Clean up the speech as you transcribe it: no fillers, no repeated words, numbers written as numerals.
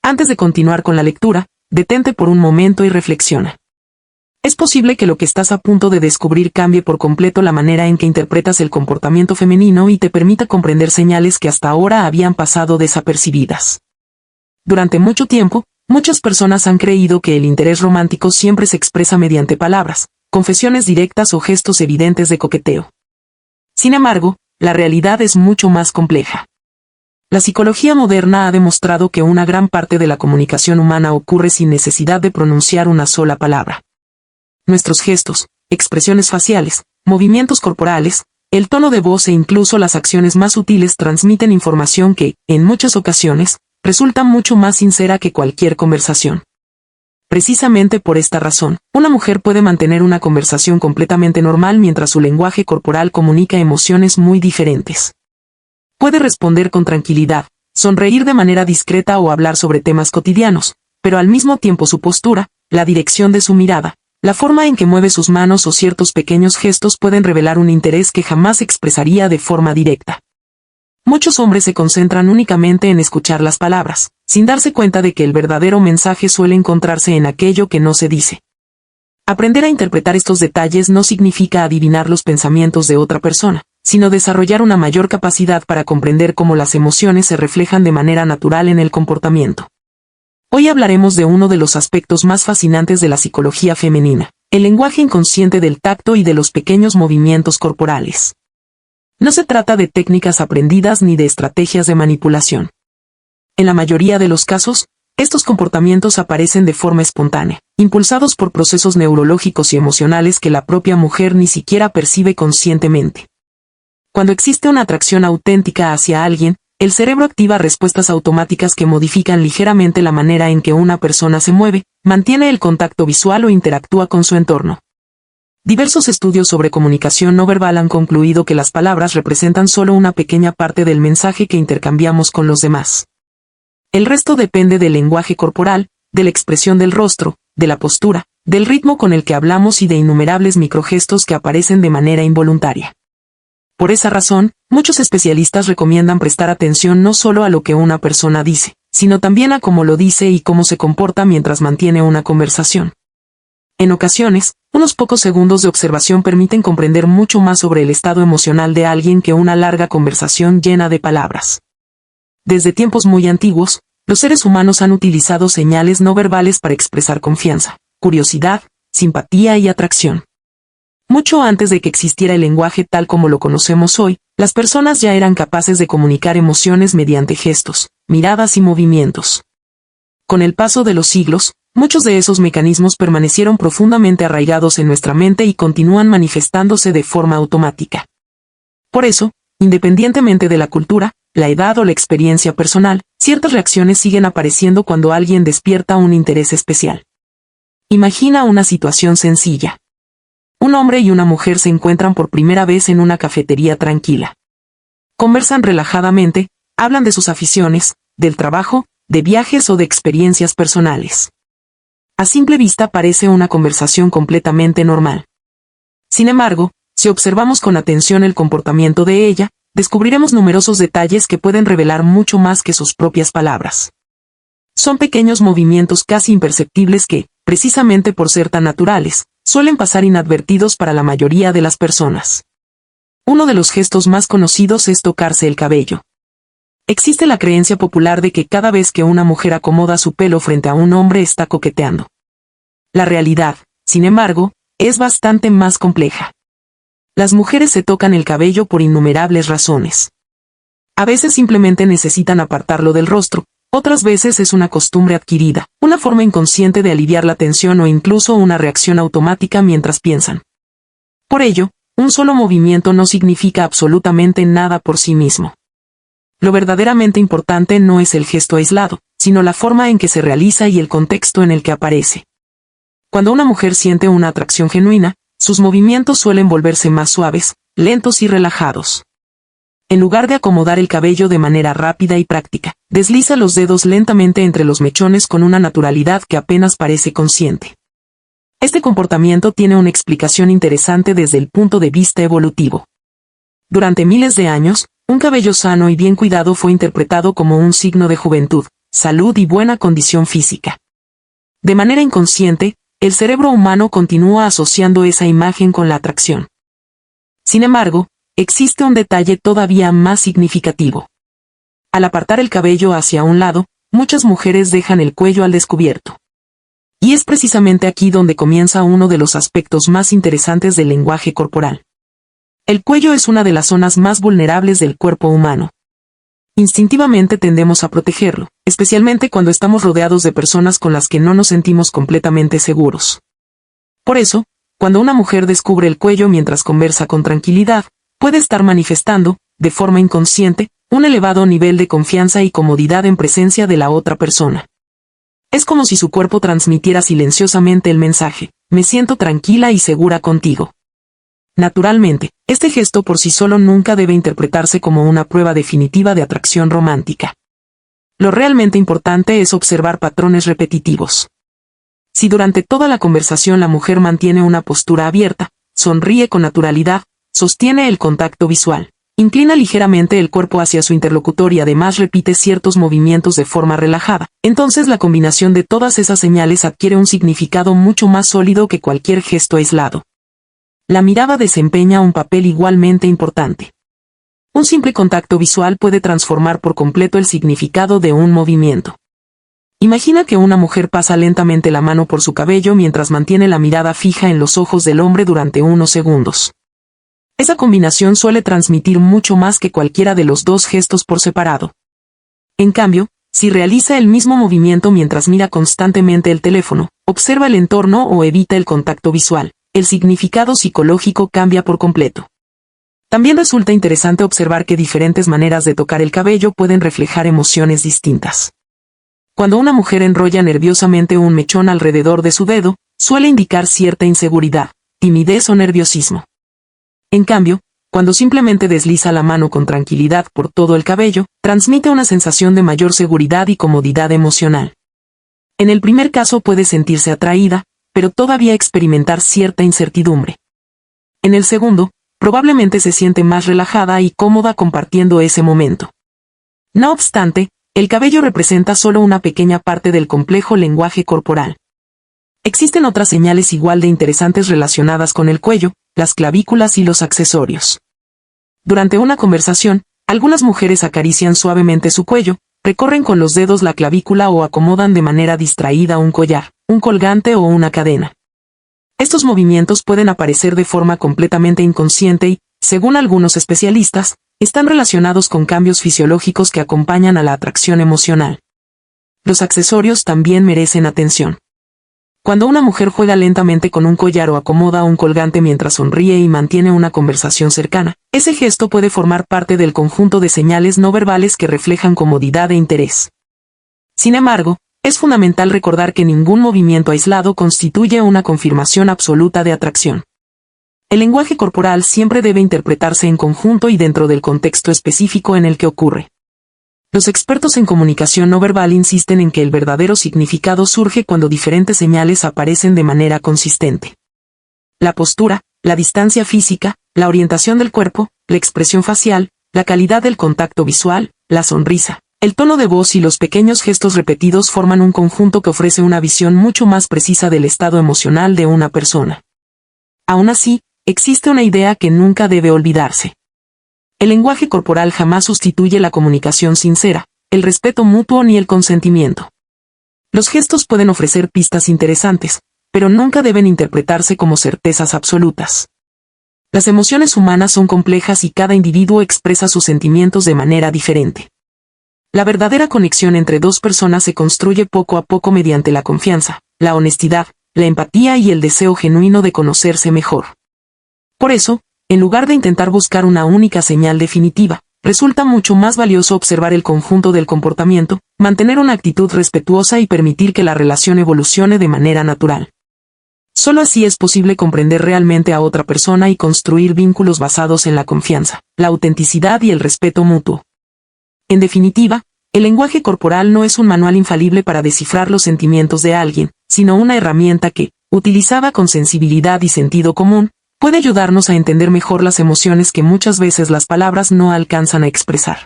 Antes de continuar con la lectura, detente por un momento y reflexiona. Es posible que lo que estás a punto de descubrir cambie por completo la manera en que interpretas el comportamiento femenino y te permita comprender señales que hasta ahora habían pasado desapercibidas. Durante mucho tiempo, muchas personas han creído que el interés romántico siempre se expresa mediante palabras, confesiones directas o gestos evidentes de coqueteo. Sin embargo, la realidad es mucho más compleja. La psicología moderna ha demostrado que una gran parte de la comunicación humana ocurre sin necesidad de pronunciar una sola palabra. Nuestros gestos, expresiones faciales, movimientos corporales, el tono de voz e incluso las acciones más sutiles transmiten información que, en muchas ocasiones, resulta mucho más sincera que cualquier conversación. Precisamente por esta razón, una mujer puede mantener una conversación completamente normal mientras su lenguaje corporal comunica emociones muy diferentes. Puede responder con tranquilidad, sonreír de manera discreta o hablar sobre temas cotidianos, pero al mismo tiempo su postura, la dirección de su mirada, la forma en que mueve sus manos o ciertos pequeños gestos pueden revelar un interés que jamás expresaría de forma directa. Muchos hombres se concentran únicamente en escuchar las palabras, sin darse cuenta de que el verdadero mensaje suele encontrarse en aquello que no se dice. Aprender a interpretar estos detalles no significa adivinar los pensamientos de otra persona, sino desarrollar una mayor capacidad para comprender cómo las emociones se reflejan de manera natural en el comportamiento. Hoy hablaremos de uno de los aspectos más fascinantes de la psicología femenina, el lenguaje inconsciente del tacto y de los pequeños movimientos corporales. No se trata de técnicas aprendidas ni de estrategias de manipulación. En la mayoría de los casos, estos comportamientos aparecen de forma espontánea, impulsados por procesos neurológicos y emocionales que la propia mujer ni siquiera percibe conscientemente. Cuando existe una atracción auténtica hacia alguien, el cerebro activa respuestas automáticas que modifican ligeramente la manera en que una persona se mueve, mantiene el contacto visual o interactúa con su entorno. Diversos estudios sobre comunicación no verbal han concluido que las palabras representan solo una pequeña parte del mensaje que intercambiamos con los demás. El resto depende del lenguaje corporal, de la expresión del rostro, de la postura, del ritmo con el que hablamos y de innumerables microgestos que aparecen de manera involuntaria. Por esa razón, muchos especialistas recomiendan prestar atención no solo a lo que una persona dice, sino también a cómo lo dice y cómo se comporta mientras mantiene una conversación. En ocasiones, unos pocos segundos de observación permiten comprender mucho más sobre el estado emocional de alguien que una larga conversación llena de palabras. Desde tiempos muy antiguos, los seres humanos han utilizado señales no verbales para expresar confianza, curiosidad, simpatía y atracción. Mucho antes de que existiera el lenguaje tal como lo conocemos hoy, las personas ya eran capaces de comunicar emociones mediante gestos, miradas y movimientos. Con el paso de los siglos, muchos de esos mecanismos permanecieron profundamente arraigados en nuestra mente y continúan manifestándose de forma automática. Por eso, independientemente de la cultura, la edad o la experiencia personal, ciertas reacciones siguen apareciendo cuando alguien despierta un interés especial. Imagina una situación sencilla. Un hombre y una mujer se encuentran por primera vez en una cafetería tranquila. Conversan relajadamente, hablan de sus aficiones, del trabajo, de viajes o de experiencias personales. A simple vista parece una conversación completamente normal. Sin embargo, si observamos con atención el comportamiento de ella, descubriremos numerosos detalles que pueden revelar mucho más que sus propias palabras. Son pequeños movimientos casi imperceptibles que, precisamente por ser tan naturales, suelen pasar inadvertidos para la mayoría de las personas. Uno de los gestos más conocidos es tocarse el cabello. Existe la creencia popular de que cada vez que una mujer acomoda su pelo frente a un hombre está coqueteando. La realidad, sin embargo, es bastante más compleja. Las mujeres se tocan el cabello por innumerables razones. A veces simplemente necesitan apartarlo del rostro, otras veces es una costumbre adquirida, una forma inconsciente de aliviar la tensión o incluso una reacción automática mientras piensan. Por ello, un solo movimiento no significa absolutamente nada por sí mismo. Lo verdaderamente importante no es el gesto aislado, sino la forma en que se realiza y el contexto en el que aparece. Cuando una mujer siente una atracción genuina, sus movimientos suelen volverse más suaves, lentos y relajados. En lugar de acomodar el cabello de manera rápida y práctica, desliza los dedos lentamente entre los mechones con una naturalidad que apenas parece consciente. Este comportamiento tiene una explicación interesante desde el punto de vista evolutivo. Durante miles de años, un cabello sano y bien cuidado fue interpretado como un signo de juventud, salud y buena condición física. De manera inconsciente, el cerebro humano continúa asociando esa imagen con la atracción. Sin embargo, existe un detalle todavía más significativo. Al apartar el cabello hacia un lado, muchas mujeres dejan el cuello al descubierto. Y es precisamente aquí donde comienza uno de los aspectos más interesantes del lenguaje corporal. El cuello es una de las zonas más vulnerables del cuerpo humano. Instintivamente tendemos a protegerlo, especialmente cuando estamos rodeados de personas con las que no nos sentimos completamente seguros. Por eso, cuando una mujer descubre el cuello mientras conversa con tranquilidad, puede estar manifestando, de forma inconsciente, un elevado nivel de confianza y comodidad en presencia de la otra persona. Es como si su cuerpo transmitiera silenciosamente el mensaje: me siento tranquila y segura contigo. Naturalmente, este gesto por sí solo nunca debe interpretarse como una prueba definitiva de atracción romántica. Lo realmente importante es observar patrones repetitivos. Si durante toda la conversación la mujer mantiene una postura abierta, sonríe con naturalidad, sostiene el contacto visual, inclina ligeramente el cuerpo hacia su interlocutor y además repite ciertos movimientos de forma relajada, entonces la combinación de todas esas señales adquiere un significado mucho más sólido que cualquier gesto aislado. La mirada desempeña un papel igualmente importante. Un simple contacto visual puede transformar por completo el significado de un movimiento. Imagina que una mujer pasa lentamente la mano por su cabello mientras mantiene la mirada fija en los ojos del hombre durante unos segundos. Esa combinación suele transmitir mucho más que cualquiera de los dos gestos por separado. En cambio, si realiza el mismo movimiento mientras mira constantemente el teléfono, observa el entorno o evita el contacto visual, el significado psicológico cambia por completo. También resulta interesante observar que diferentes maneras de tocar el cabello pueden reflejar emociones distintas. Cuando una mujer enrolla nerviosamente un mechón alrededor de su dedo, suele indicar cierta inseguridad, timidez o nerviosismo. En cambio, cuando simplemente desliza la mano con tranquilidad por todo el cabello, transmite una sensación de mayor seguridad y comodidad emocional. En el primer caso puede sentirse atraída, pero todavía experimentar cierta incertidumbre. En el segundo, probablemente se siente más relajada y cómoda compartiendo ese momento. No obstante, el cabello representa solo una pequeña parte del complejo lenguaje corporal. Existen otras señales igual de interesantes relacionadas con el cuello, las clavículas y los accesorios. Durante una conversación, algunas mujeres acarician suavemente su cuello, recorren con los dedos la clavícula o acomodan de manera distraída un collar, un colgante o una cadena. Estos movimientos pueden aparecer de forma completamente inconsciente y, según algunos especialistas, están relacionados con cambios fisiológicos que acompañan a la atracción emocional. Los accesorios también merecen atención. Cuando una mujer juega lentamente con un collar o acomoda un colgante mientras sonríe y mantiene una conversación cercana, ese gesto puede formar parte del conjunto de señales no verbales que reflejan comodidad e interés. Sin embargo, es fundamental recordar que ningún movimiento aislado constituye una confirmación absoluta de atracción. El lenguaje corporal siempre debe interpretarse en conjunto y dentro del contexto específico en el que ocurre. Los expertos en comunicación no verbal insisten en que el verdadero significado surge cuando diferentes señales aparecen de manera consistente. La postura, la distancia física, la orientación del cuerpo, la expresión facial, la calidad del contacto visual, la sonrisa, el tono de voz y los pequeños gestos repetidos forman un conjunto que ofrece una visión mucho más precisa del estado emocional de una persona. Aún así, existe una idea que nunca debe olvidarse. El lenguaje corporal jamás sustituye la comunicación sincera, el respeto mutuo ni el consentimiento. Los gestos pueden ofrecer pistas interesantes, pero nunca deben interpretarse como certezas absolutas. Las emociones humanas son complejas y cada individuo expresa sus sentimientos de manera diferente. La verdadera conexión entre dos personas se construye poco a poco mediante la confianza, la honestidad, la empatía y el deseo genuino de conocerse mejor. Por eso, en lugar de intentar buscar una única señal definitiva, resulta mucho más valioso observar el conjunto del comportamiento, mantener una actitud respetuosa y permitir que la relación evolucione de manera natural. Solo así es posible comprender realmente a otra persona y construir vínculos basados en la confianza, la autenticidad y el respeto mutuo. En definitiva, el lenguaje corporal no es un manual infalible para descifrar los sentimientos de alguien, sino una herramienta que, utilizada con sensibilidad y sentido común, puede ayudarnos a entender mejor las emociones que muchas veces las palabras no alcanzan a expresar.